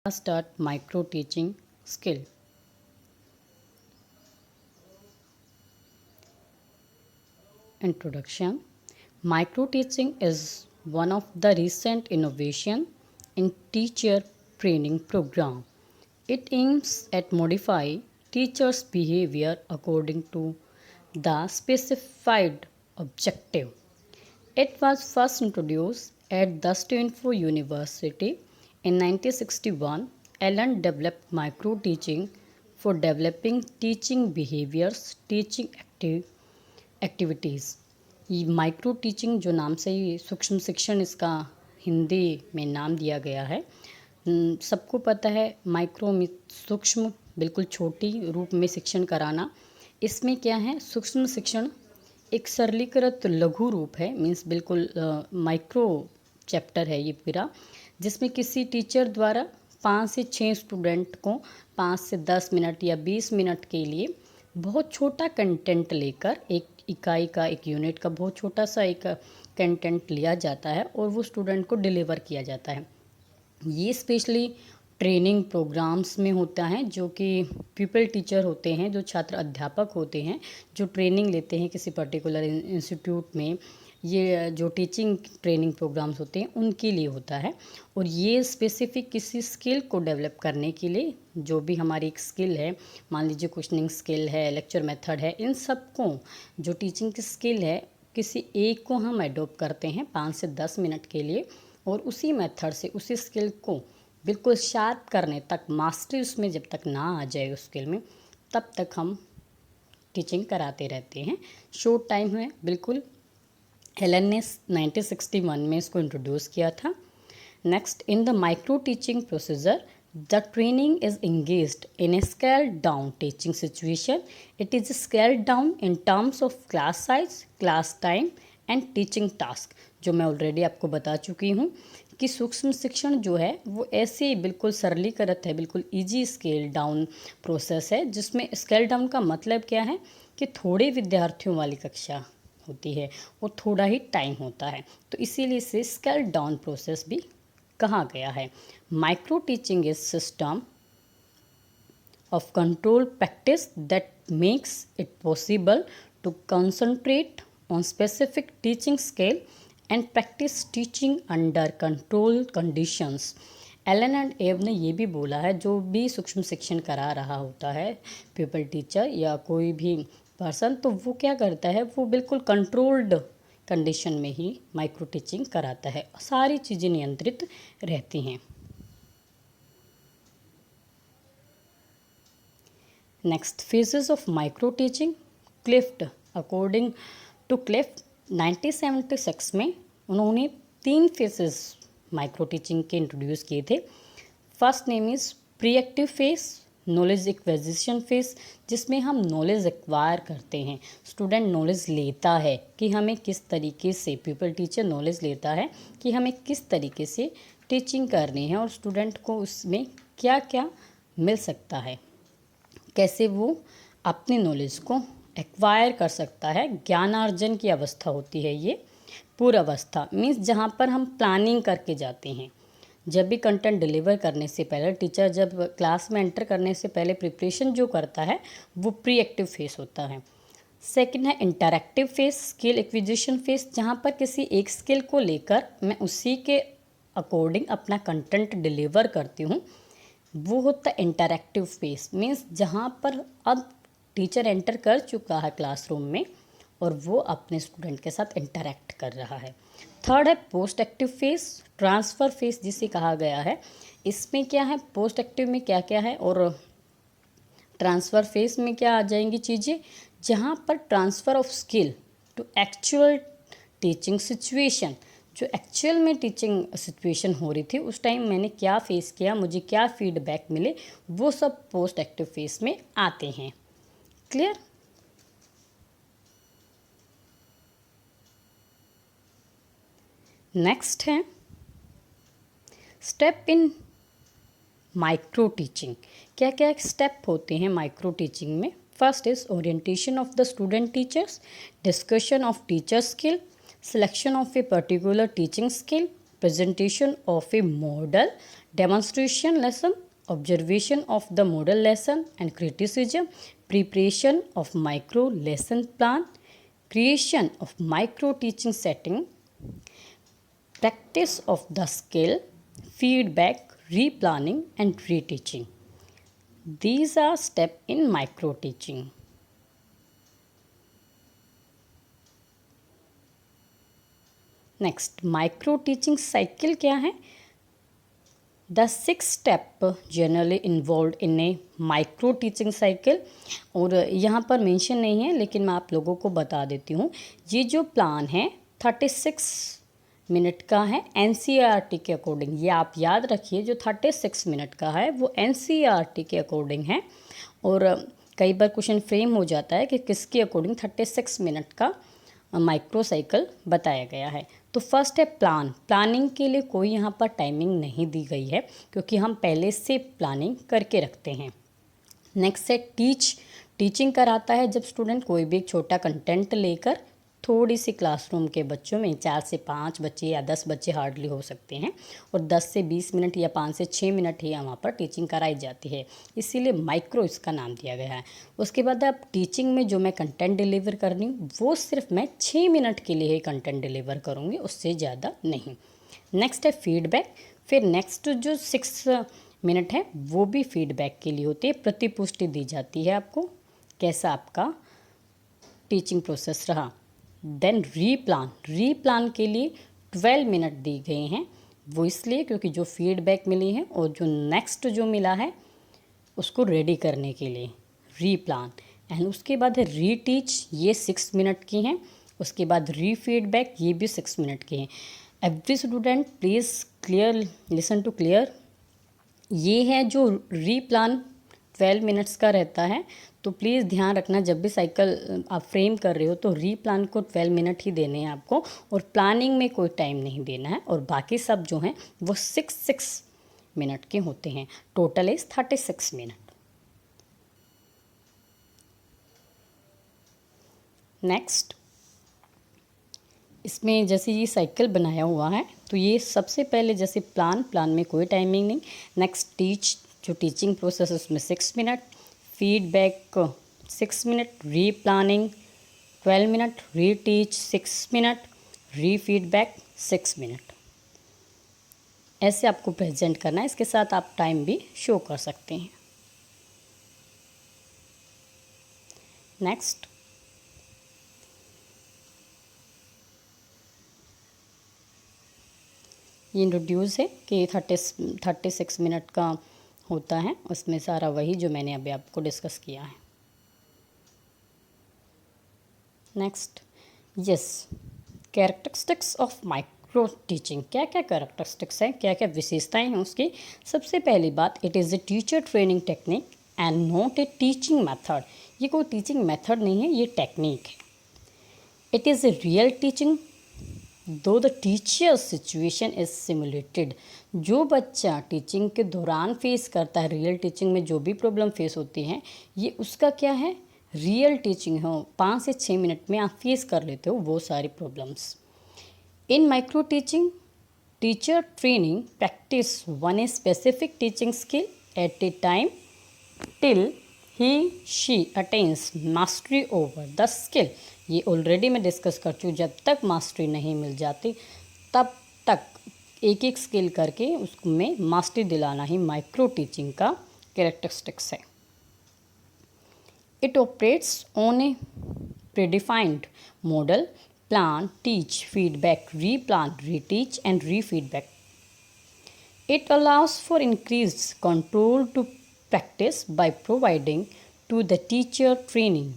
Start micro teaching skill. Introduction. Micro teaching is one of the recent innovation in teacher training program. It aims at modify teachers' behavior according to the specified objective. It was first introduced at the Stanford University in 1961. Allen developed micro teaching for developing teaching behaviors, teaching activities. ये micro teaching जो नाम से ही सूक्ष्म शिक्षण इसका हिंदी में नाम दिया गया है. सबको पता है माइक्रो में सूक्ष्म, बिल्कुल छोटी रूप में शिक्षण कराना. इसमें क्या है, सूक्ष्म शिक्षण एक सरलीकृत लघु रूप है, मीन्स बिल्कुल माइक्रो चैप्टर है ये पूरा, जिसमें किसी टीचर द्वारा 5 से 6 स्टूडेंट को 5 से 10 मिनट या 20 मिनट के लिए बहुत छोटा कंटेंट लेकर, एक इकाई का, एक यूनिट का बहुत छोटा सा एक कंटेंट लिया जाता है और वो स्टूडेंट को डिलीवर किया जाता है. ये स्पेशली ट्रेनिंग प्रोग्राम्स में होता है, जो कि पीपल टीचर होते हैं, जो छात्र अध्यापक होते हैं, जो ट्रेनिंग लेते हैं किसी पर्टिकुलर इंस्टीट्यूट में. ये जो टीचिंग ट्रेनिंग प्रोग्राम्स होते हैं उनके लिए होता है. और ये स्पेसिफिक किसी स्किल को डेवलप करने के लिए, जो भी हमारी एक स्किल है, मान लीजिए क्वेश्चनिंग स्किल है, लेक्चर मेथड है, इन सब को जो टीचिंग की स्किल है किसी एक को हम एडोप्ट करते हैं 5 से 10 मिनट के लिए, और उसी मेथड से उसी स्किल को बिल्कुल शार्प करने तक, मास्टरी उसमें जब तक ना आ जाए उस स्किल में, तब तक हम टीचिंग कराते रहते हैं. शॉर्ट टाइम है बिल्कुल. एलन ने 1961 में इसको इंट्रोड्यूस किया था. Next, in the micro teaching procedure the training is engaged in a scaled down teaching situation. It is scaled down in terms of class size, class time and teaching task. जो मैं already आपको बता चुकी हूँ कि सूक्ष्म शिक्षण जो है वो ऐसे ही बिल्कुल सरलीकृत है, बिल्कुल इजी स्केल डाउन प्रोसेस है, जिसमें स्केल डाउन का मतलब क्या है कि थोड़े विद्यार्थियों वाली कक्षा होती है और थोड़ा ही टाइम होता है, तो इसीलिए इसे स्केल डाउन प्रोसेस भी कहा गया है. Micro teaching is system of control practice that makes it possible to concentrate on specific teaching skill and practice teaching under control conditions. Allen and Eve ने ये भी बोला है, जो भी सूक्ष्म शिक्षण करा रहा होता है, पीपल टीचर या कोई भी पर्सन, तो वो क्या करता है, वो बिल्कुल कंट्रोल्ड कंडीशन में ही माइक्रो टीचिंग कराता है, सारी चीज़ें नियंत्रित रहती हैं. Next, phases of micro teaching. Clift, according to Clift 1976 में उन्होंने 3 फेजेस माइक्रो टीचिंग के इंट्रोड्यूस किए थे. First name is pre active phase, knowledge acquisition phase, जिसमें हम नॉलेज एक्वायर करते हैं. स्टूडेंट नॉलेज लेता है कि हमें किस तरीके से, पीपल टीचर नॉलेज लेता है कि हमें किस तरीके से टीचिंग करनी है और स्टूडेंट को उसमें क्या क्या मिल सकता है, कैसे वो अपने नॉलेज को एक्वायर कर सकता है. ज्ञानार्जन की अवस्था होती है ये पूर्व अवस्था, मीन्स जहाँ पर हम प्लानिंग करके जाते हैं. जब भी कंटेंट डिलीवर करने से पहले, टीचर जब क्लास में एंटर करने से पहले प्रिपरेशन जो करता है वो प्री एक्टिव फेस होता है. सेकंड है interactive face, skill acquisition face, जहाँ पर किसी एक स्किल को लेकर मैं उसी के अकॉर्डिंग अपना कंटेंट डिलीवर करती हूँ, वो होता है इंटरैक्टिव फेस. मीन्स जहाँ पर अब टीचर एंटर कर चुका है क्लासरूम में और वो अपने स्टूडेंट के साथ इंटरैक्ट कर रहा है. थर्ड है post active face, transfer face जिसे कहा गया है. इसमें क्या है, पोस्ट एक्टिव में क्या क्या है और ट्रांसफ़र फेस में क्या आ जाएंगी चीज़ें, जहाँ पर transfer of skill to actual teaching situation, जो एक्चुअल में टीचिंग सिचुएशन हो रही थी उस टाइम मैंने क्या फेस किया, मुझे क्या फीडबैक मिले, वो सब पोस्ट एक्टिव फेस में आते हैं. क्लियर. नेक्स्ट है स्टेप इन माइक्रो टीचिंग. क्या क्या स्टेप होते हैं माइक्रो टीचिंग में. First is orientation of the student teachers, discussion of teacher skill, selection of a particular teaching skill, presentation of a model, demonstration lesson, observation of the model lesson and criticism, preparation of micro lesson plan, creation of micro teaching setting, practice of the skill, feedback, replanning and reteaching. These are steps in micro teaching. Next micro teaching cycle क्या है? The 6 step generally involve in A micro teaching cycle. और यहाँ पर mention नहीं है लेकिन मैं आप लोगों को बता देती हूँ। ये जो प्लान है 36 मिनट का है NCERT के अकॉर्डिंग। ये आप याद रखिए, जो 36 मिनट का है वो NCERT के अकॉर्डिंग है। और कई बार क्वेश्चन फ्रेम हो जाता है कि किसके अकॉर्डिंग 36 मिनट का माइक्रो साइकिल बताया गया है। तो फर्स्ट है प्लान। प्लानिंग के लिए कोई यहाँ पर टाइमिंग नहीं दी गई है क्योंकि हम पहले से प्लानिंग करके रखते हैं। नेक्स्ट है टीच। टीचिंग कराता है जब स्टूडेंट कोई भी एक छोटा कंटेंट लेकर थोड़ी सी क्लासरूम के बच्चों में 4 से 5 बच्चे या 10 बच्चे हार्डली हो सकते हैं, और 10 से 20 मिनट या 5 से 6 मिनट ही वहाँ पर टीचिंग कराई जाती है, इसीलिए माइक्रो इसका नाम दिया गया है। उसके बाद अब टीचिंग में जो मैं कंटेंट डिलीवर कर रही हूँ वो सिर्फ मैं 6 मिनट के लिए ही कंटेंट डिलीवर करूँगी, उससे ज़्यादा नहीं। नेक्स्ट है फीडबैक। फिर नेक्स्ट जो 6 मिनट है वो भी फीडबैक के लिए होती है। प्रतिपुष्टि दी जाती है आपको कैसा आपका टीचिंग प्रोसेस रहा। Then replan. रीप्लान के लिए 12 मिनट दी गए हैं, वो इसलिए क्योंकि जो फीडबैक मिली है और जो नेक्स्ट जो मिला है उसको रेडी करने के लिए रीप्लान। एंड उसके बाद है रीटीच, ये 6 मिनट की हैं। उसके बाद रीफीडबैक, ये भी 6 मिनट की हैं। Every student please clear listen to clear. ये है जो रीप्लान 12 मिनट्स का रहता है, तो प्लीज़ ध्यान रखना जब भी साइकिल आप फ्रेम कर रहे हो तो रीप्लान को 12 मिनट ही देने हैं आपको, और प्लानिंग में कोई टाइम नहीं देना है। और बाकी सब जो हैं वो 6 मिनट के होते हैं। Total is 36 minute. नेक्स्ट, इसमें जैसे ये साइकिल बनाया हुआ है तो ये सबसे पहले जैसे प्लान में कोई टाइमिंग नहीं। नेक्स्ट टीच, जो टीचिंग प्रोसेस है उसमें 6 minute, feedback 6 minute, replanning 12 minute, reteach 6 minute, refeedback 6 minute. ऐसे आपको प्रेजेंट करना है, इसके साथ आप टाइम भी शो कर सकते हैं। नेक्स्ट, ये इंट्रोड्यूस है कि 36 मिनट का होता है, उसमें सारा वही जो मैंने अभी आपको डिस्कस किया है। Next, yes, characteristics of micro teaching. क्या क्या कैरेक्टरिस्टिक्स हैं, क्या क्या विशेषताएं हैं उसकी। सबसे पहली बात, it is a teacher training technique and not a teaching method. ये कोई टीचिंग मेथड नहीं है, ये टेक्निक है। It is a real teaching though the teacher situation is simulated. जो बच्चा टीचिंग के दौरान फेस करता है, रियल टीचिंग में जो भी प्रॉब्लम फेस होती हैं, ये उसका क्या है, रियल टीचिंग हो। 5 से 6 मिनट में आप फेस कर लेते हो वो सारी problems. In micro teaching, teacher training practice one a specific teaching skill eight A time till he she attains mastery over the skill. ये ऑलरेडी मैं डिस्कस कर चुकी हूँ। जब तक मास्टरी नहीं मिल जाती तब तक एक एक स्किल करके उसमें मास्टरी दिलाना ही माइक्रो टीचिंग का कैरेक्टरिस्टिक्स है। It operates on a predefined model, plan, teach, feedback, replan, reteach and refeedback. It allows for increased control to practice by providing to the teacher training.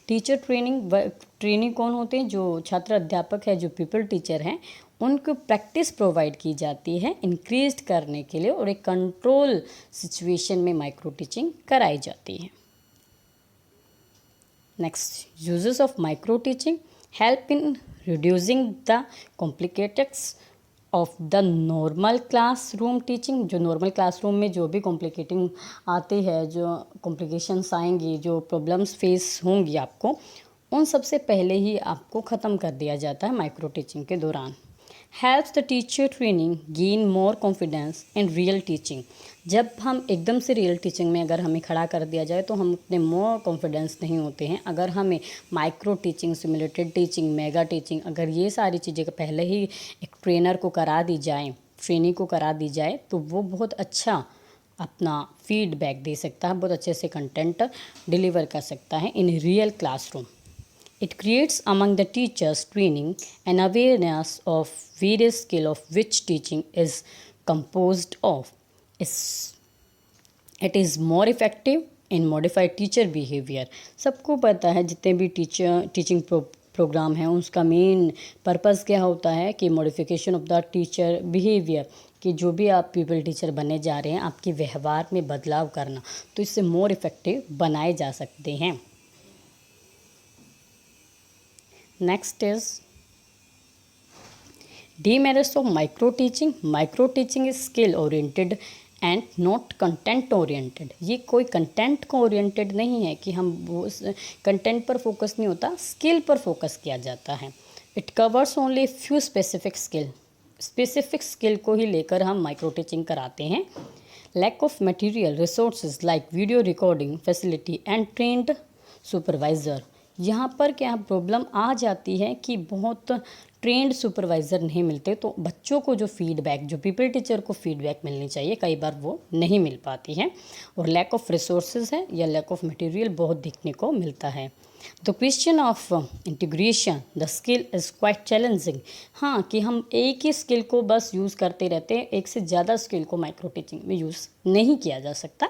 Teacher training कौन होते हैं, जो छात्र अध्यापक है, जो पीपल टीचर हैं, उनको प्रैक्टिस प्रोवाइड की जाती है इंक्रीज करने के लिए, और एक कंट्रोल सिचुएशन में माइक्रो टीचिंग कराई जाती है। Next, uses of micro teaching help in reducing the complicateds of the normal classroom teaching. जो नॉर्मल क्लासरूम में जो भी कॉम्प्लिकेटिंग आती है, जो कॉम्प्लिकेशंस आएंगी, जो प्रॉब्लम्स फेस होंगी आपको, उन सबसे पहले ही आपको ख़त्म कर दिया जाता है माइक्रो टीचिंग के दौरान। Helps the teacher training gain more confidence in real teaching. जब हम एकदम से रियल टीचिंग में अगर हमें खड़ा कर दिया जाए तो हम उतने मोर कॉन्फिडेंस नहीं होते हैं। अगर हमें micro teaching, simulated teaching, mega teaching, अगर ये सारी चीज़ें पहले ही एक ट्रेनर को करा दी जाए, ट्रेनी को करा दी जाए, तो वो बहुत अच्छा अपना फीडबैक दे सकता है, बहुत अच्छे से कंटेंट डिलीवर कर सकता है in real classroom. It creates among the teachers training and awareness of various skill of which teaching is composed of. It is more effective in modify teacher behavior. सबको पता है जितने भी टीचिंग प्रोग्राम हैं उसका मेन पर्पस क्या होता है कि modification of the teacher behaviour, कि जो भी आप पीपल टीचर बनने जा रहे हैं आपके व्यवहार में बदलाव करना, तो इससे मोर इफ़ेक्टिव बनाए जा सकते हैं। Next is demerits of micro teaching. Micro teaching is skill oriented and not content oriented. ये कोई कंटेंट को ओरिएंटेड नहीं है कि हम वो कंटेंट पर फोकस नहीं होता, स्किल पर फोकस किया जाता है। It covers only few specific skill को ही लेकर हम माइक्रो टीचिंग कराते हैं। Lack of material resources like video recording facility and trained supervisor. यहाँ पर क्या प्रॉब्लम आ जाती है कि बहुत ट्रेंड सुपरवाइज़र नहीं मिलते, तो बच्चों को जो फीडबैक, जो पीपल टीचर को फीडबैक मिलनी चाहिए, कई बार वो नहीं मिल पाती है। और लैक ऑफ रिसोर्सेज है या लैक ऑफ मटेरियल बहुत दिखने को मिलता है। The question of integration the skill is quite challenging. हाँ, कि हम एक ही स्किल को बस यूज़ करते रहते हैं, एक से ज़्यादा स्किल को माइक्रो टीचिंग में यूज़ नहीं किया जा सकता।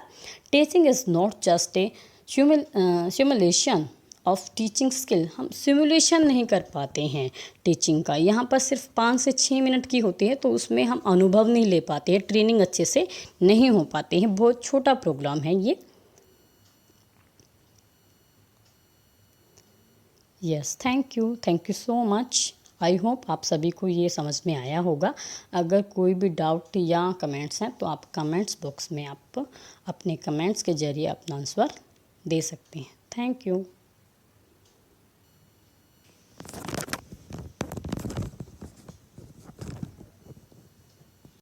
Teaching is not just a simulation of teaching skill. हम सिमुलेशन नहीं कर पाते हैं टीचिंग का, यहाँ पर सिर्फ 5 से 6 मिनट की होती है, तो उसमें हम अनुभव नहीं ले पाते हैं, ट्रेनिंग अच्छे से नहीं हो पाते हैं। बहुत छोटा प्रोग्राम है ये। Yes, thank you so much. I hope आप सभी को ये समझ में आया होगा। अगर कोई भी डाउट या कमेंट्स हैं तो आप कमेंट्स बॉक्स में आप अपने कमेंट्स के ज़रिए अपना आंसर दे सकते हैं। Thank you.